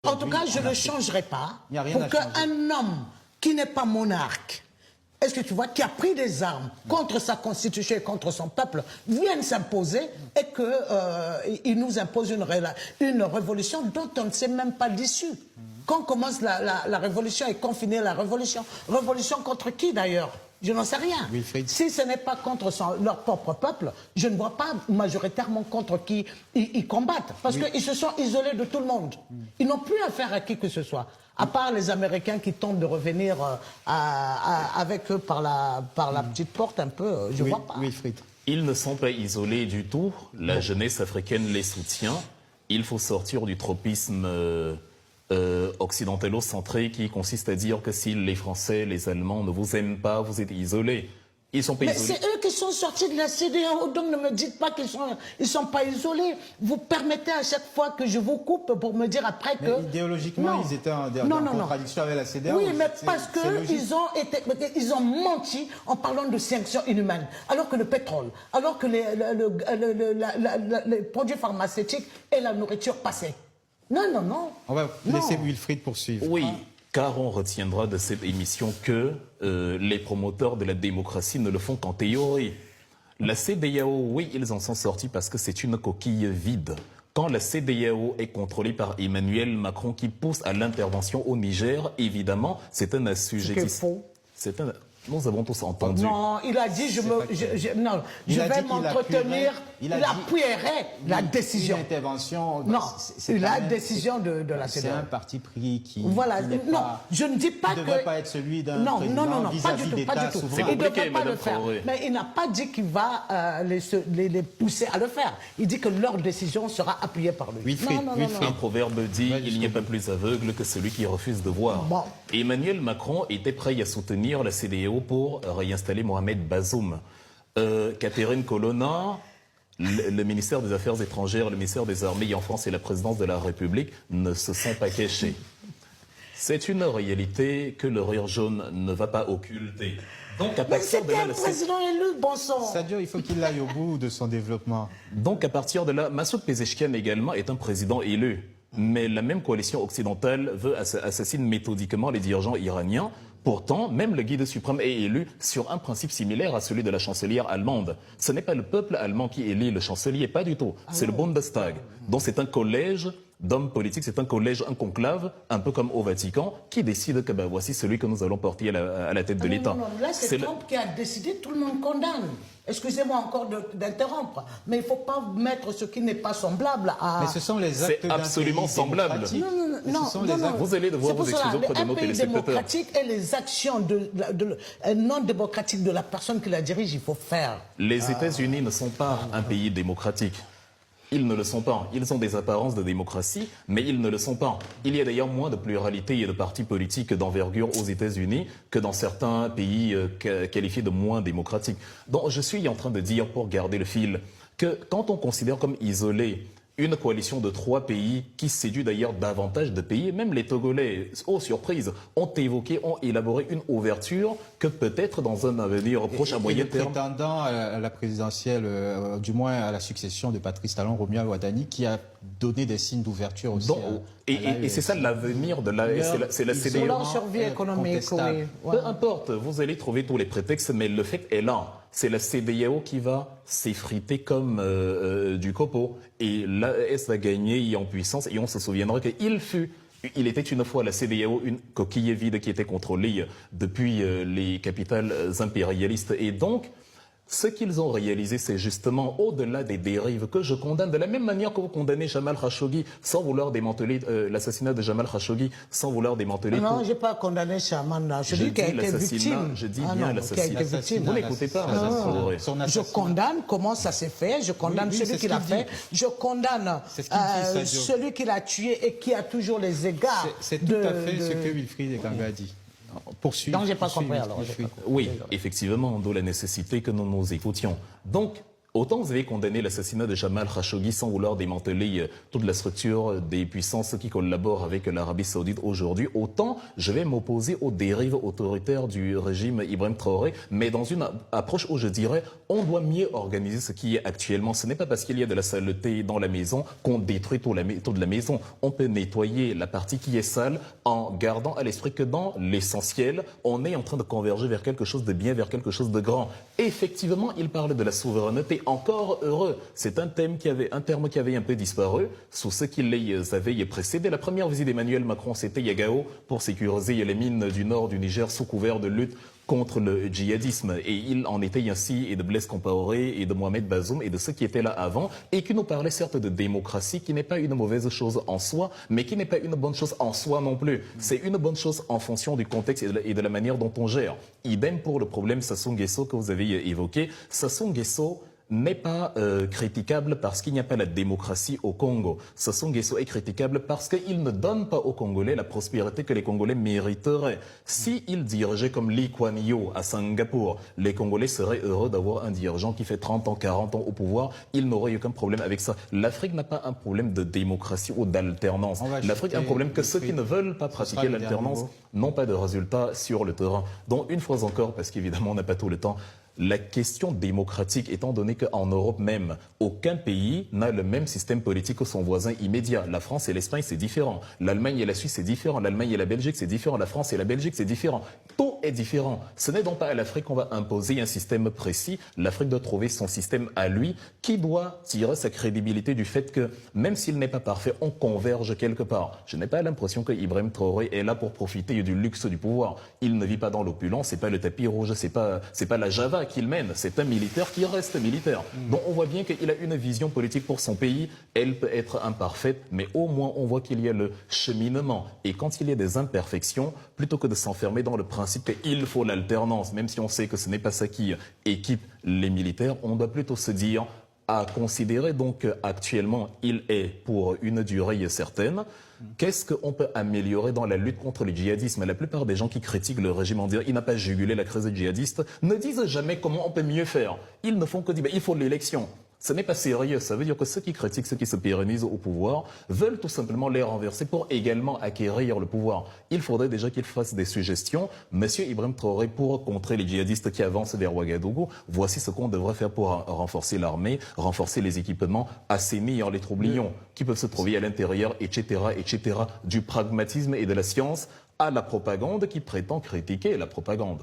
En tout cas, je ne changerai pas Il n'y a rien pour à changer. qu'un homme qui n'est pas monarque, est-ce que tu vois, qui a pris des armes contre sa constitution et contre son peuple, vienne s'imposer et qu'il nous impose une révolution dont on ne sait même pas l'issue. Quand commence la révolution et quand finit la révolution? Révolution contre qui d'ailleurs? Je n'en sais rien. Wilfried. Si ce n'est pas contre leur propre peuple, je ne vois pas majoritairement contre qui ils combattent. Parce qu'ils se sont isolés de tout le monde. Ils n'ont plus affaire à qui que ce soit. À part les Américains qui tentent de revenir avec eux par la petite porte un peu, je ne vois pas. Wilfried. Ils ne sont pas isolés du tout. La jeunesse africaine les soutient. Il faut sortir du tropisme occidentalo-centré qui consiste à dire que si les Français, les Allemands ne vous aiment pas, vous êtes isolés. Ils sont pas Mais isolés. c'est eux qui sont sortis de la CEDEAO, donc ne me dites pas qu'ils sont pas isolés. Vous permettez à chaque fois que je vous coupe pour me dire après que... Mais idéologiquement, Non. ils étaient en Non. contradiction avec la CEDEAO. Oui, mais C'est- parce c'est logique. qu'ils ont menti en parlant de sanctions inhumaines. Alors que le pétrole, alors que les produits pharmaceutiques et la nourriture passaient. Non. On va Non. laisser Wilfried poursuivre. Oui, car on retiendra de cette émission que les promoteurs de la démocratie ne le font qu'en théorie. La CEDEAO, oui, ils en sont sortis parce que c'est une coquille vide. Quand la CEDEAO est contrôlée par Emmanuel Macron qui pousse à l'intervention au Niger, évidemment, c'est un assujettissement. C'est faux. Nous avons tous entendu. Non, il a dit je Il a vais dit qu'il m'entretenir. Il appuierait la décision. Une intervention. Non, c'est la quand même- décision de la C'est CEDEAO. un parti pris qui. Voilà, qui n'est non, pas- je ne dis pas qui ne que... devrait pas être celui d'un Non, président pas du vis-à-vis tout, d'États pas du tout. souverains. Il ne compliqué, devrait pas le Madame faire. Traoré. Mais il n'a pas dit qu'il va les pousser à le faire. Il dit que leur décision sera appuyée par lui. Wilfried, Un proverbe dit Ouais, il n'y a pas plus aveugle que celui qui refuse de voir. Bon. Emmanuel Macron était prêt à soutenir la CEDEAO pour réinstaller Mohamed Bazoum. Catherine Colonna, le ministère des Affaires étrangères, le ministère des Armées en France et la présidence de la République ne se sont pas cachés. C'est une réalité que le rire jaune ne va pas occulter. Donc à Mais partir de c'était là, un président élu, bon sang. Sadio, il faut qu'il aille au bout de son développement. Donc à partir de là, Massoud Pezeshkian également est un président élu. Mais la même coalition occidentale veut assassiner méthodiquement les dirigeants iraniens. Pourtant, même le guide suprême est élu sur un principe similaire à celui de la chancelière allemande. Ce n'est pas le peuple allemand qui élit le chancelier, pas du tout. C'est le Bundestag. Donc c'est un collège d'hommes politiques, c'est un collège, un conclave, un peu comme au Vatican, qui décide que voici celui que nous allons porter à la tête de l'État. Non, là c'est Trump qui a décidé, tout le monde condamne. Excusez-moi encore d'interrompre, mais il ne faut pas mettre ce qui n'est pas semblable à... Mais ce sont les actes C'est d'un absolument pays semblable. démocratique. Non, Ce sont les actes- Vous allez devoir vous excuser auprès de nos un pays téléspectateurs. démocratique et les actions non démocratiques de la personne qui la dirige, il faut faire. Les États-Unis ne sont pas un pays démocratique. Ils ne le sont pas. Ils ont des apparences de démocratie, mais ils ne le sont pas. Il y a d'ailleurs moins de pluralité et de partis politiques d'envergure aux États-Unis que dans certains pays qualifiés de moins démocratiques. Donc je suis en train de dire, pour garder le fil, que quand on considère comme isolé une coalition de 3 pays qui séduit d'ailleurs davantage de pays, même les Togolais, oh surprise, ont évoqué, ont élaboré une ouverture que peut-être dans un avenir proche à moyen terme. Prétendant à la présidentielle, du moins à la succession de Patrice Talon, Romuald Ouadani, qui a donné des signes d'ouverture aussi. Donc, et c'est ça l'avenir de c'est la CEDEAO. Sur leur survie économique, oui. Peu importe, vous allez trouver tous les prétextes, mais le fait est là. C'est la CEDEAO qui va s'effriter comme du copeau. Et l'AS va gagner en puissance. Et on se souviendra il était une fois la CEDEAO une coquille vide qui était contrôlée depuis les capitales impérialistes. Et donc, ce qu'ils ont réalisé, c'est justement au-delà des dérives que je condamne, de la même manière que vous condamnez Jamal Khashoggi sans vouloir démanteler l'assassinat de Jamal Khashoggi, sans vouloir démanteler... Non, je n'ai pas condamné Jamal. Je dis qu'il a été victime. Je dis bien l'assassinat. Vous n'écoutez pas, Madame Traoré. Je condamne comment ça s'est fait, je condamne celui qui l'a fait, je condamne celui qui l'a tué et qui a toujours les égards. C'est tout à fait ce que Wilfried Ekanga a dit. Poursuivre. Donc, j'ai pas compris alors. Oui, effectivement, d'où la nécessité que nous nous écoutions. Donc, Autant vous avez condamné l'assassinat de Jamal Khashoggi sans vouloir démanteler toute la structure des puissances qui collaborent avec l'Arabie Saoudite aujourd'hui, autant je vais m'opposer aux dérives autoritaires du régime Ibrahim Traoré, mais dans une approche où je dirais on doit mieux organiser ce qui est actuellement. Ce n'est pas parce qu'il y a de la saleté dans la maison qu'on détruit toute la maison. On peut nettoyer la partie qui est sale en gardant à l'esprit que dans l'essentiel, on est en train de converger vers quelque chose de bien, vers quelque chose de grand. Et effectivement, il parle de la souveraineté. Encore heureux. C'est un terme qui avait un peu disparu sous ceux qui les avaient précédés. La première visite d'Emmanuel Macron, c'était Yagao pour sécuriser les mines du nord du Niger sous couvert de lutte contre le djihadisme. Et il en était ainsi et de Blaise Compaoré et de Mohamed Bazoum et de ceux qui étaient là avant et qui nous parlaient certes de démocratie, qui n'est pas une mauvaise chose en soi, mais qui n'est pas une bonne chose en soi non plus. C'est une bonne chose en fonction du contexte et de la manière dont on gère. Idem pour le problème Sassou Nguesso que vous avez évoqué. Sassou Nguesso n'est pas critiquable parce qu'il n'y a pas la démocratie au Congo. Sassou Nguesso est critiquable parce qu'il ne donne pas aux Congolais la prospérité que les Congolais mériteraient. S'il dirigeait comme Lee Kuan Yew à Singapour, les Congolais seraient heureux d'avoir un dirigeant qui fait 30 ans, 40 ans au pouvoir. Ils n'auraient aucun problème avec ça. L'Afrique n'a pas un problème de démocratie ou d'alternance. L'Afrique a un problème que ceux qui ne veulent pas pratiquer l'alternance n'ont pas de résultats sur le terrain. Donc une fois encore, parce qu'évidemment on n'a pas tout le temps, la question démocratique, étant donné qu'en Europe même, aucun pays n'a le même système politique que son voisin immédiat. La France et l'Espagne, c'est différent. L'Allemagne et la Suisse, c'est différent. L'Allemagne et la Belgique, c'est différent. La France et la Belgique, c'est différent. Tout est différent. Ce n'est donc pas à l'Afrique qu'on va imposer un système précis. L'Afrique doit trouver son système à lui, qui doit tirer sa crédibilité du fait que, même s'il n'est pas parfait, on converge quelque part. Je n'ai pas l'impression que Ibrahim Traoré est là pour profiter du luxe du pouvoir. Il ne vit pas dans l'opulence, c'est pas le tapis rouge, c'est pas la Java qu'il mène, c'est un militaire qui reste militaire. Donc on voit bien qu'il a une vision politique pour son pays, elle peut être imparfaite, mais au moins on voit qu'il y a le cheminement. Et quand il y a des imperfections, plutôt que de s'enfermer dans le principe qu'il faut l'alternance, même si on sait que ce n'est pas ça qui équipe les militaires, on doit plutôt se dire à considérer donc actuellement il est pour une durée certaine. Qu'est-ce qu'on peut améliorer dans la lutte contre le djihadisme? La plupart des gens qui critiquent le régime en disant il n'a pas jugulé la crise djihadiste ne disent jamais comment on peut mieux faire. Ils ne font que dire il faut l'élection. Ce n'est pas sérieux. Ça veut dire que ceux qui critiquent, ceux qui se pérennisent au pouvoir, veulent tout simplement les renverser pour également acquérir le pouvoir. Il faudrait déjà qu'ils fassent des suggestions. Monsieur Ibrahim Traoré, pour contrer les djihadistes qui avancent vers Ouagadougou, voici ce qu'on devrait faire pour renforcer l'armée, renforcer les équipements, assainir les troublions qui peuvent se trouver à l'intérieur, etc., etc. Du pragmatisme et de la science à la propagande qui prétend critiquer la propagande.